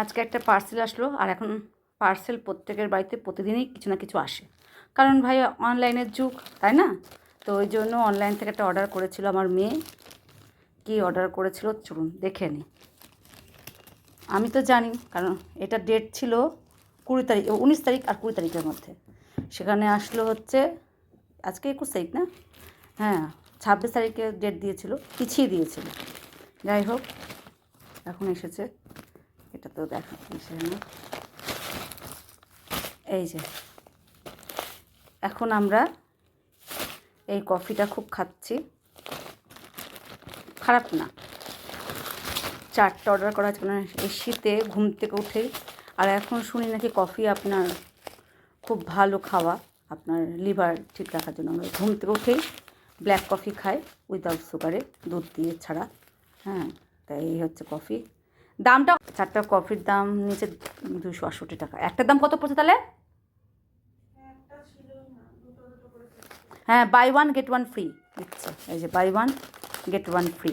আজকে একটা পার্সেল আসলো, আর এখন পার্সেল প্রত্যেকের বাড়িতে প্রতিদিনই কিছু না কিছু আসে, কারণ ভাই অনলাইনের যুগ, তাই না? তো ওই জন্য অনলাইন থেকে একটা অর্ডার করেছিল আমার মেয়ে। কী অর্ডার করেছিল চলুন দেখে নিই। আমি তো জানি, কারণ এটা ডেট ছিল 20 তারিখ, 19 তারিখ আর 20 তারিখের মধ্যে। সেখানে আসলো হচ্ছে আজকে 21 তারিখ না, হ্যাঁ 26 তারিখে ডেট দিয়েছিল, পিছিয়ে দিয়েছিল। যাই হোক, এখন এসেছে। এটা তো দেখা না, এই যে এখন আমরা এই কফিটা খুব খাচ্ছি, খারাপ না। 4টা অর্ডার করা আছে, মানে এই শীতে ঘুম থেকে উঠেই। আর এখন শুনি নাকি কফি আপনার খুব ভালো খাওয়া, আপনার লিভার ঠিক রাখার জন্য। আমরা ঘুম থেকে উঠেই ব্ল্যাক কফি খাই, উইদাউট সুগারে, দুধ দিয়ে ছাড়া। হ্যাঁ, তাই এই হচ্ছে কফি। দামটা 4টা কফির দাম নিচে 268 টাকা। একটার দাম কত পড়ছে তাহলে? হ্যাঁ, buy one get one free দিচ্ছে। এই যে buy one get one free.